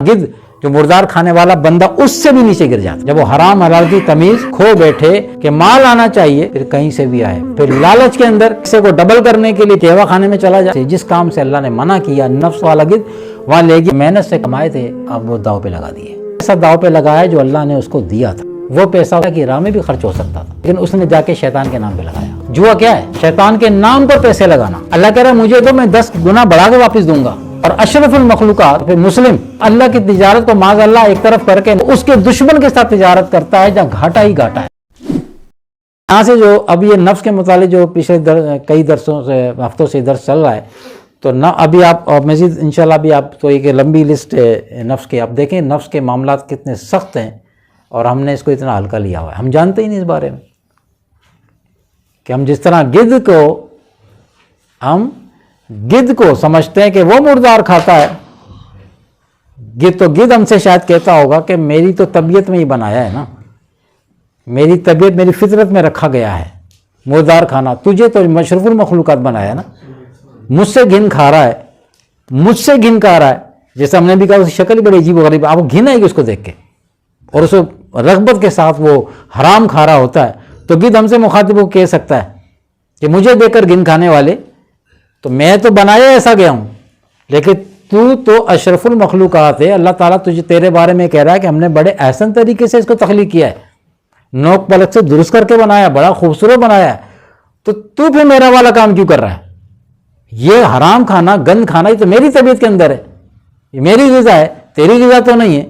गिद्ध जो मुर्दार खाने वाला बंदा उससे भी नीचे गिर जाता। जब वो हराम हलाल की तमीज खो बैठे कि माल आना चाहिए, फिर कहीं से भी आए, फिर लालच के अंदर किसी को डबल करने के लिए केवा खाने में चला जाए। जिस काम से अल्लाह ने मना किया, नफ्स वाला गिद्ध वहां ले गया, मेहनत से कमाए थे, अब वो दाव पे लगा दिए। ऐसा दाव पे लगाया जो अल्लाह ने उसको दिया था। वो पैसा की राह में भी खर्च हो सकता था, लेकिन उसने जाके शैतान के नाम पे लगाया। जुआ क्या है? शैतान के नाम पर पैसे लगाना। अल्लाह कह रहा है मुझे तो मैं 10 गुना बढ़ा के वापस दूंगा। और अशरफुल मखलूकात फिर मुस्लिम अल्लाह की तिजारत को माज़ अल्लाह एक तरफ करके उसके दुश्मन के साथ तिजारत करता है, जहाँ घाटा ही घाटा है। यहाँ से जो अब ये नफ्स के मुतालिक जो पिछले कई दरसों से हफ्तों से दर्स चल रहा है, तो न अभी आप और मज़ीद इंशाल्लाह भी आप तो एक लंबी लिस्ट है नफ्स के, आप देखें नफ्स के मामलात कितने सख्त हैं और हमने इसको इतना हल्का लिया हुआ है। हम जानते ही नहीं इस बारे में कि हम जिस तरह गिद्ध को समझते हैं कि वो मुर्दार खाता है। गिद्ध हमसे शायद कहता होगा कि मेरी तो तबीयत में ही बनाया है ना, मेरी तबीयत मेरी फितरत में रखा गया है मुर्दार खाना। तुझे तो मशरूफुल मखलूकात बनाया है ना, मुझसे घिन खा रहा है, मुझसे घिन खा रहा है। जैसे हमने भी कहा उसकी शक्ल बड़ी अजीब गरीब, आपको घिन आएगी उसको देख के और उसको रग़बत के साथ वो हराम खा रहा होता है। तो गिद्ध हमसे मुखातिब को कह सकता है कि मुझे देखकर घिन खाने वाले, तो मैं तो बनाया ऐसा गया हूं, लेकिन तू तो अशरफुल मखलूकात है। अल्लाह ताला तुझे तेरे बारे में कह रहा है कि हमने बड़े एहसन तरीके से इसको तख्लीक किया है, नोक पलक से दुरुस्त करके बनाया, बड़ा खूबसूरत बनाया है। तो तू फिर मेरा वाला काम क्यों कर रहा है? ये हराम खाना, गंद खाना, ये तो मेरी तबीयत के अंदर है, ये मेरी ग़िज़ा है, तेरी ग़िज़ा तो नहीं है।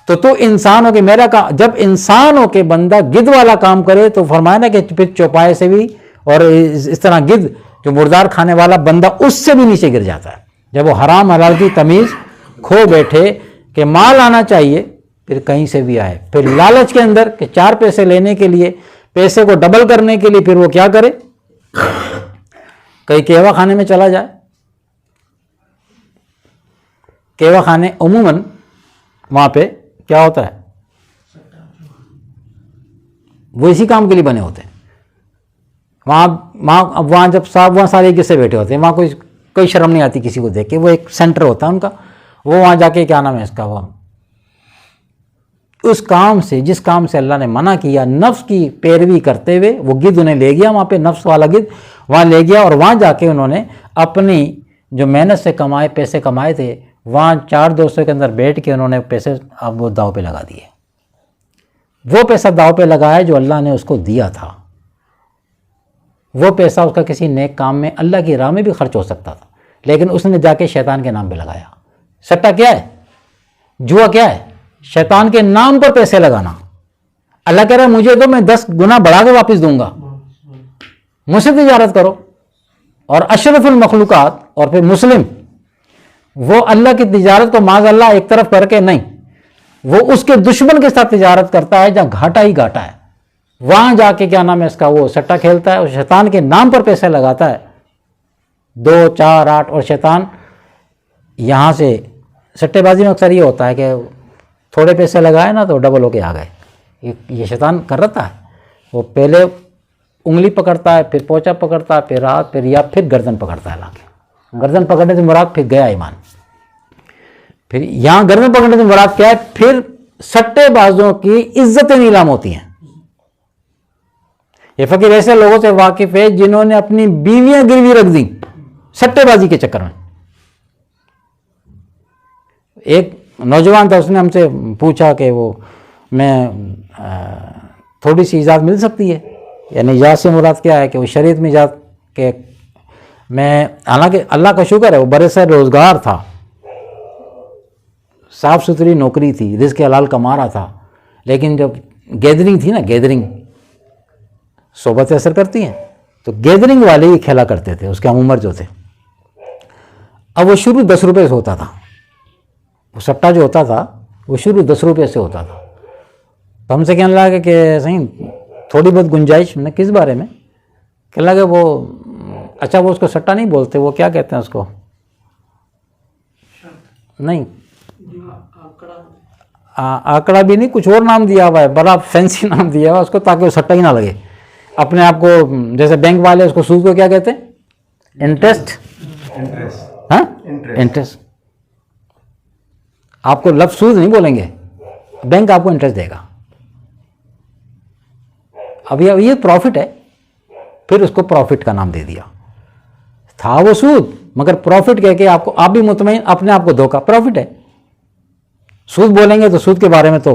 तो तू इंसान हो के मेरा काम, जब इंसान हो के बंदा गिद्ध वाला काम करे तो फरमाया ना कि फिर चौपाए से भी और इस तरह गिद्ध जो मुर्दार खाने वाला बंदा उससे भी नीचे गिर जाता है। जब वो हराम हलाल की तमीज़ खो बैठे कि माल आना चाहिए, फिर कहीं से भी आए, फिर लालच के अंदर कि 4 पैसे लेने के लिए, पैसे को डबल करने के लिए फिर वो क्या करे, कहीं केवा खाने में चला जाए। केवा खाने उमूमन वहाँ पे क्या होता है, वो इसी काम के लिए बने होते हैं। वहाँ जब साहब वहाँ सारे किस्से बैठे होते हैं, वहाँ कोई शर्म नहीं आती किसी को देख के। वो एक सेंटर होता है उनका, वो वहाँ जाके क्या नाम है इसका, वो उस काम से जिस काम से अल्लाह ने मना किया, नफ्स की पैरवी करते हुए वो गिद्ध उन्हें ले गया वहाँ पे, नफ्स वाला गिद्ध वहाँ ले गया और वहाँ जाके उन्होंने अपनी जो मेहनत से कमाए पैसे कमाए थे, वहाँ 4 दोस्तों के अंदर बैठ के उन्होंने पैसे अब वो दाव पे लगा दिए। वो पैसा दाव पे लगाया जो अल्लाह ने उसको दिया था। वो पैसा उसका किसी नेक काम में, अल्लाह की राह में भी खर्च हो सकता था, लेकिन उसने जाके शैतान के नाम पे लगाया। सट्टा क्या है? जुआ क्या है? शैतान के नाम पर पैसे लगाना। अल्लाह कह रहा है मुझे तो मैं 10 गुना बढ़ा के वापस दूंगा, मुझसे तिजारत करो। और अशरफुल मखलूकात और फिर मुस्लिम वो अल्लाह की तिजारत को माज़ अल्लाह एक तरफ करके नहीं, वो उसके दुश्मन के साथ तिजारत करता है, जहाँ घाटा ही घाटा है। वहां जाके क्या नाम है इसका, वो सट्टा खेलता है और शैतान के नाम पर पैसे लगाता है, 2, 4, 8। और शैतान यहाँ से सट्टेबाजी में अक्सर ये होता है कि थोड़े पैसे लगाए ना तो डबल होके आ गए। ये शैतान कर रहा है, वो पहले उंगली पकड़ता है, फिर पोंचा पकड़ता है, फिर हाथ, फिर या फिर गर्दन पकड़ता है। लाके गर्दन पकड़ने से मुराद फिर गया ईमान। फिर यहाँ गर्दन पकड़ने से मुराद क्या है, फिर सट्टेबाजों की इज्जतें नीलाम होती हैं। ये फकीर ऐसे लोगों से वाकिफ है जिन्होंने अपनी बीवियां गिरवी रख दी सट्टेबाजी के चक्कर में। एक नौजवान था, उसने हमसे पूछा कि वो मैं थोड़ी सी इजाज़त मिल सकती है, यानी इजाज़त से मुराद क्या है कि वो शरीयत में इजाज़त के, मैं हालांकि अल्लाह का शुक्र है वो बरसर रोज़गार था, साफ़ सुथरी नौकरी थी, रिज़्क़ हलाल कमा रहा था, लेकिन जब गैदरिंग थी ना, गैदरिंग सोबत असर करती हैं, तो गैदरिंग वाले ही खेला करते थे, उसके हम उम्र जो थे। अब वो शुरू 10 रुपये से होता था, वो सट्टा जो होता था वो शुरू 10 रुपये से होता था। तो हमसे कहने लगा कि सही थोड़ी बहुत गुंजाइश। मैंने किस बारे में? कहने लगे वो अच्छा वो उसको सट्टा नहीं बोलते, वो क्या कहते हैं उसको, नहीं आंकड़ा भी नहीं, कुछ और नाम दिया हुआ है, बड़ा फैंसी नाम दिया हुआ है उसको, ताकि वो सट्टा ही ना लगे अपने आप को। जैसे बैंक वाले उसको सूद को क्या कहते हैं, इंटरेस्ट। हाँ, इंटरेस्ट। आपको लफ्ज़ सूद नहीं बोलेंगे, बैंक आपको इंटरेस्ट देगा। अब ये प्रॉफिट है, फिर उसको प्रॉफिट का नाम दे दिया। था वो सूद मगर प्रॉफिट कह के आपको, आप भी मुतमईन, अपने आप को धोखा, प्रॉफिट है। सूद बोलेंगे तो सूद के बारे में तो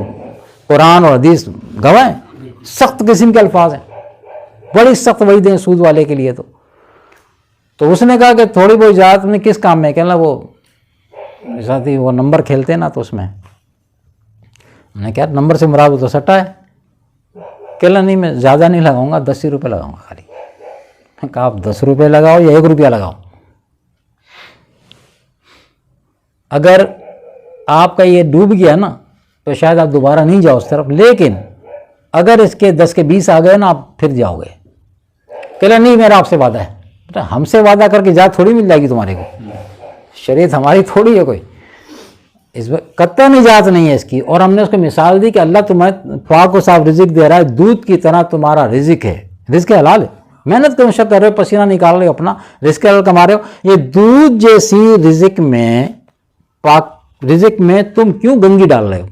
कुरान और हदीस गवाह हैं, सख्त किस्म के अल्फाज हैं, बड़ी सख्त वईदें हैं सूद वाले के लिए। तो उसने कहा कि थोड़ी बहुत इजाज़त में किस काम में, कहना वो साथी वो नंबर खेलते हैं ना, तो उसमें मैंने क्या नंबर से मुराद तो सट्टा है। कहला नहीं मैं ज़्यादा नहीं लगाऊंगा, 10 रुपये लगाऊंगा खाली। मैं कहा आप 10 रुपये लगाओ या 1 रुपया लगाओ, अगर आपका ये डूब गया ना तो शायद आप दोबारा नहीं जाओ उस तरफ, लेकिन अगर इसके 10 के 20 आ गए ना आप फिर जाओगे। कहला नहीं मेरा आपसे वादा है। तो हमसे वादा करके इजाज़त थोड़ी मिल जाएगी तुम्हारे को, शरीयत हमारी थोड़ी है कोई, इसमें कतई इजाज़त नहीं है इसकी। और हमने उसको मिसाल दी कि अल्लाह तुम्हें पाक और साफ रिजिक दे रहा है, दूध की तरह तुम्हारा रिजिक है, रिजिक हलाल है, मेहनत कर कर रहे हो, पसीना निकाल रहे हो, अपना रिजिक हलाल कमा रहे हो। ये दूध जैसी रिजिक में, पाक रिजिक में तुम क्यों गंगी डाल रहे हो?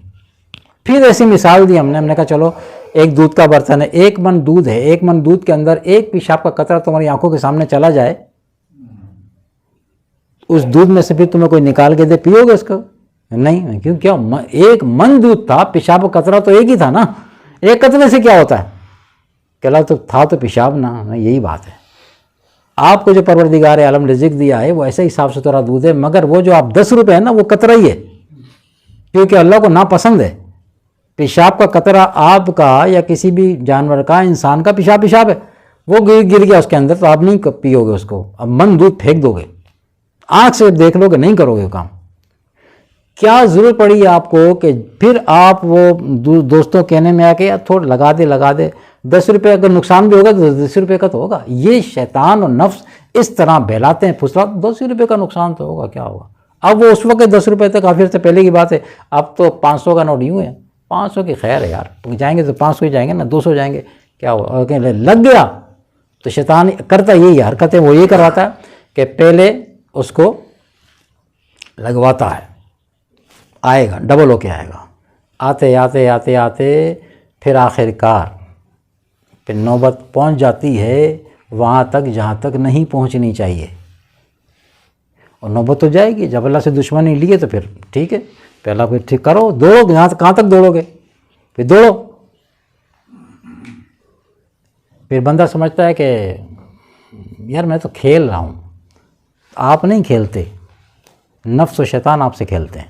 फिर ऐसी मिसाल दी हमने कहा चलो एक दूध का बर्तन है, 1 मन दूध है, 1 मन दूध के अंदर एक पेशाब का कतरा तुम्हारी आंखों के सामने चला जाए, उस दूध में से फिर तुम्हें कोई निकाल के दे, पियोगे उसको? नहीं। क्यों? क्या 1 मन दूध था, पेशाब का कतरा तो एक ही था ना, एक कतरे से क्या होता है? कहला तो था तो पेशाब ना, यही बात है। आपको जो परवरदिगार आलम रिज़िक दिया है वो ऐसा ही साफ सुथरा दूध है, मगर वो जो आप 10 रुपये है ना वो कतरा ही है, क्योंकि अल्लाह को नापसंद है। पेशाब का कतरा आपका या किसी भी जानवर का, इंसान का पेशाब है, वो गिर गया उसके अंदर तो आप नहीं पियोगे उसको, अब मन दूध फेंक दोगे, आँख से देख लोगे, नहीं करोगे काम। क्या ज़रूरत पड़ी आपको कि फिर आप वो दोस्तों कहने में आके यार थोड़ा लगा दे 10 रुपये, अगर नुकसान भी होगा तो 10 रुपये का तो होगा। ये शैतान और नफ्स इस तरह बहलाते हैं, फुसलाते, 10 रुपये का नुकसान तो होगा, क्या होगा। अब वो उस वक्त 10 रुपये तक काफ़ी से पहले की बात है, अब तो 500 का नोट यूँ है, 500 की खैर है यार, जाएंगे तो 500 ही जाएंगे ना, 200 जाएंगे, क्या होगा। और कहने लग गया तो शैतान करता यही हरकतें, वो ये करवाता है कि पहले उसको लगवाता है, आएगा डबल होके आएगा, आते फिर आखिरकार फिर नौबत पहुंच जाती है वहाँ तक जहाँ तक नहीं पहुँचनी चाहिए, और नौबत तो जाएगी। जब अल्लाह से दुश्मनी लिए तो फिर ठीक है, पहला फिर ठीक करो, दौड़ो, यहाँ कहाँ तक दौड़ोगे, फिर दौड़ो। फिर बंदा समझता है कि यार मैं तो खेल रहा हूँ, आप नहीं खेलते, नफ्स और शैतान आपसे खेलते हैं।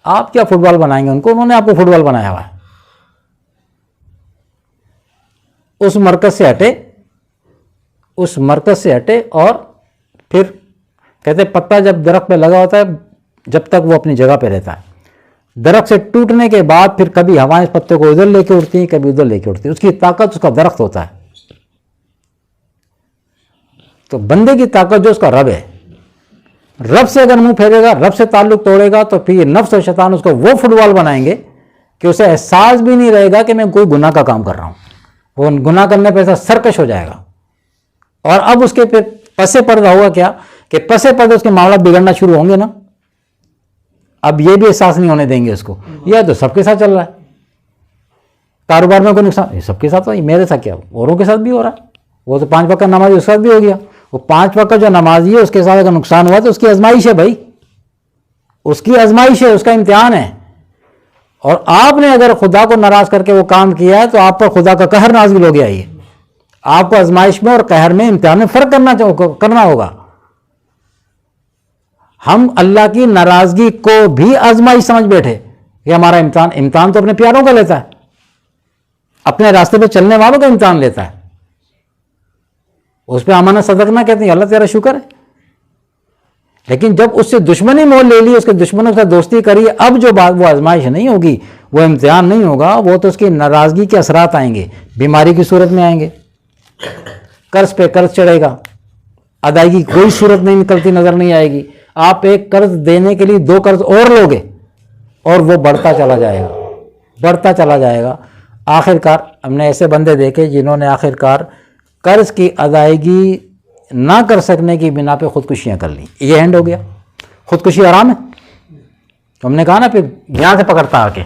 आप क्या फुटबॉल बनाएंगे उनको, उन्होंने आपको फुटबॉल बनाया हुआ है। उस मरकज से हटे और फिर कहते पत्ता जब दरख्त पे लगा होता है जब तक वो अपनी जगह पे रहता है, दरख्त से टूटने के बाद फिर कभी हवाएं पत्ते को उधर लेके उड़ती हैं, कभी उधर लेके उड़ती है, उसकी ताकत उसका दरख्त होता है। तो बंदे की ताकत जो उसका रब है, रब से अगर मुंह फेरेगा, रब से ताल्लुक तोड़ेगा, तो फिर नफ्स और शैतान उसको वो फुटबॉल बनाएंगे कि उसे एहसास भी नहीं रहेगा कि मैं कोई गुनाह का काम कर रहा हूं। वो गुनाह करने पर ऐसा सरकश हो जाएगा। और अब उसके फिर पसे पर्दा होगा क्या कि पसे पर्दे उसके मामला बिगड़ना शुरू होंगे ना। अब ये भी एहसास नहीं होने देंगे उसको, यह तो सबके साथ चल रहा है, कारोबार में कोई नुकसान, ये सबके साथ हो, मेरे साथ क्या, औरों के साथ भी हो रहा है। वो तो 5 वक्त का नमाज उसके साथ भी हो गया, वो 5 वक्त का जो नमाजी है उसके साथ अगर नुकसान हुआ तो उसकी आजमाइश है भाई, उसकी आजमाइश है, उसका इम्तिहान है। और आपने अगर खुदा को नाराज करके वो काम किया है तो आप पर खुदा का कहर नाज़िल हो गया। ये आपको आजमाइश में और कहर में, इम्तिहान में फ़र्क करना होगा। हम अल्लाह की नाराज़गी को भी आजमाइश समझ बैठे कि हमारा इम्तिहान तो अपने प्यारों का लेता है, अपने रास्ते पे चलने वालों का इम्तिहान लेता है। उस पर अमाना सदकना कहते हैं, अल्लाह तेरा शुक्र है। लेकिन जब उससे दुश्मनी मोल ले ली, उसके दुश्मनों के साथ दोस्ती करी, अब जो बात वो आजमाइश नहीं होगी, वो इम्तिहान नहीं होगा, वो तो उसकी नाराज़गी के असरात आएंगे, बीमारी की सूरत में आएंगे, कर्ज पे कर्ज चढ़ेगा, अदायगी की कोई सूरत नहीं निकलती नजर नहीं आएगी। आप एक कर्ज देने के लिए 2 कर्ज और लोगे और वो बढ़ता चला जाएगा। आखिरकार हमने ऐसे बंदे देखे जिन्होंने आखिरकार कर्ज की अदायगी ना कर सकने की बिना पे खुदकुशियां कर ली। ये एंड हो गया। खुदकुशी आराम है, तो हमने कहा ना फिर यहाँ से पकड़ता आके,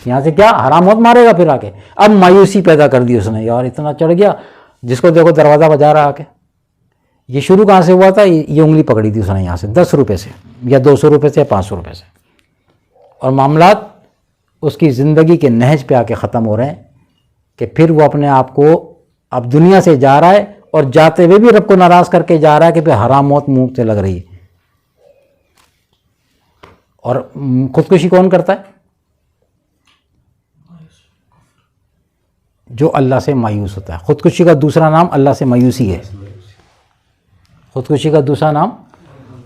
यहाँ से क्या हराम मौत मारेगा फिर आके। अब मायूसी पैदा कर दी उसने, यार इतना चढ़ गया, जिसको देखो दरवाज़ा बजा रहा आके। ये शुरू कहाँ से हुआ था, ये उंगली पकड़ी थी उसने यहाँ से 10 रुपये से या 200 रुपये से या 500 रुपये से, और मामलात उसकी ज़िंदगी के नहज पे आके ख़त्म हो रहे हैं कि फिर वो अपने आप को अब दुनिया से जा रहा है और जाते हुए भी रब को नाराज़ करके जा रहा है कि फिर हराम मौत मुंह से लग रही है। और खुदकुशी कौन करता है, जो अल्लाह से मायूस होता है। खुदकुशी का दूसरा नाम अल्लाह से मायूसी है। खुदकुशी का दूसरा नाम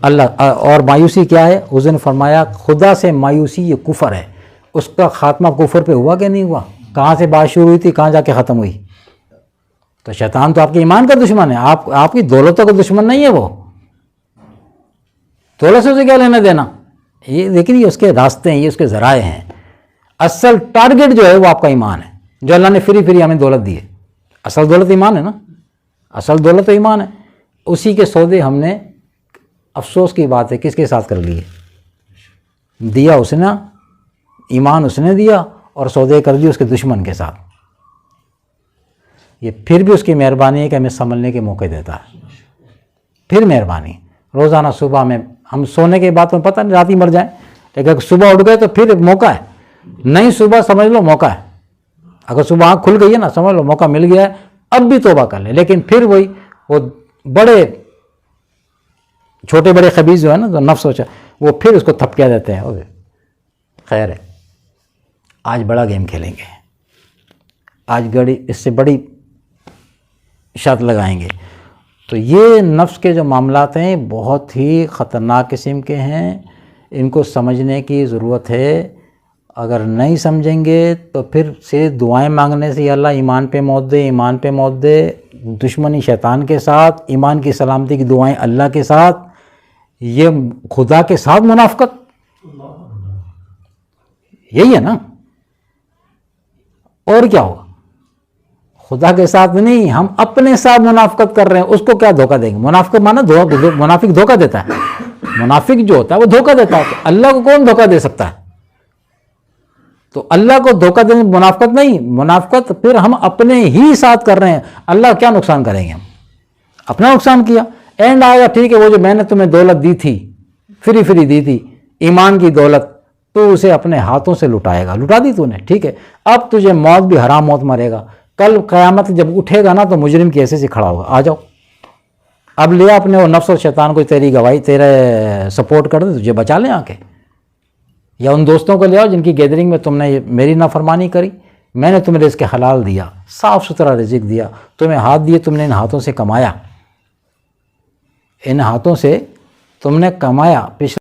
अल्लाह, और मायूसी क्या है, हुज़ूर ने फरमाया खुदा से मायूसी ये कुफर है। उसका खात्मा कुफर पे हुआ कि नहीं हुआ, कहाँ से बात शुरू हुई थी, कहाँ जाके ख़त्म हुई। तो शैतान तो आपके ईमान का दुश्मन है, आपकी दौलतों का दुश्मन नहीं है। वो दौलत से उसे क्या लेना देना, ये लेकिन ये उसके रास्ते हैं, ये उसके ज़राए हैं। असल टारगेट जो है वो आपका ईमान है, जो अल्लाह ने फ्री हमें दौलत दी है। असल दौलत ईमान है ना, असल दौलत तो ईमान है। उसी के सौदे हमने, अफसोस की बात है, किसके साथ कर लिए, दिया उसने, ईमान उसने दिया और सौदे कर दिए उसके दुश्मन के साथ। ये फिर भी उसकी मेहरबानी है कि हमें संभलने के मौके देता है। फिर मेहरबानी, रोज़ाना सुबह में हम सोने के बाद तो पता नहीं रात ही मर जाए, लेकिन अगर सुबह उठ गए तो फिर मौका है, नहीं सुबह समझ लो मौका है। अगर सुबह आँख खुल गई है ना, समझ लो मौका मिल गया है, अब भी तौबा कर ले। लेकिन फिर वही वो बड़े छोटे बड़े खबीज़ जो है ना, जो नफ्स सोचा, वो फिर उसको थपकिया देते हैं। ओके खैर है, आज बड़ा गेम खेलेंगे, आज गड़ी इससे बड़ी शर्त लगाएंगे। तो ये नफ्स के जो मामलात हैं बहुत ही ख़तरनाक किस्म के हैं, इनको समझने की ज़रूरत है। अगर नहीं समझेंगे तो फिर से दुआएं मांगने से, अल्लाह ईमान पे मौत दे, ईमान पे मौत दे, दुश्मनी शैतान के साथ, ईमान की सलामती की दुआएं अल्लाह के साथ, ये खुदा के साथ मुनाफ़क़त, यही है ना। और क्या होगा, खुदा के साथ नहीं, हम अपने साथ मुनाफ़क़त कर रहे हैं। उसको क्या धोखा देंगे, मुनाफ़िक माना मुनाफिक धोखा देता है। मुनाफिक जो होता है वो धोखा देता है, तो अल्लाह को कौन धोखा दे सकता है। तो अल्लाह को धोखा देने मुनाफ़क़त नहीं, मुनाफ़क़त फिर हम अपने ही साथ कर रहे हैं। अल्लाह क्या नुकसान करेंगे, हम अपना नुकसान किया। एंड आएगा, ठीक है, वो जो मैंने तुम्हें दौलत दी थी, फ्री दी थी, ईमान की दौलत, तो उसे अपने हाथों से लुटाएगा, लुटा दी तूने, ठीक है। अब तुझे मौत भी हराम मौत मरेगा। कल क़यामत जब उठेगा ना, तो मुजरिम की ऐसे से खड़ा होगा, आ जाओ अब ले अपने वो नफ्स और शैतान को, तेरी गवाही, तेरे सपोर्ट कर दे, तुझे बचा लें आके। या उन दोस्तों को ले आओ जिनकी गैदरिंग में तुमने मेरी नाफरमानी करी, मैंने तुम्हें रिज़्क़ हलाल दिया, साफ़ सुथरा रिज़्क़ दिया, तुम्हें हाथ दिए, तुमने इन हाथों से कमाया, इन हाथों से तुमने कमाया। पिछले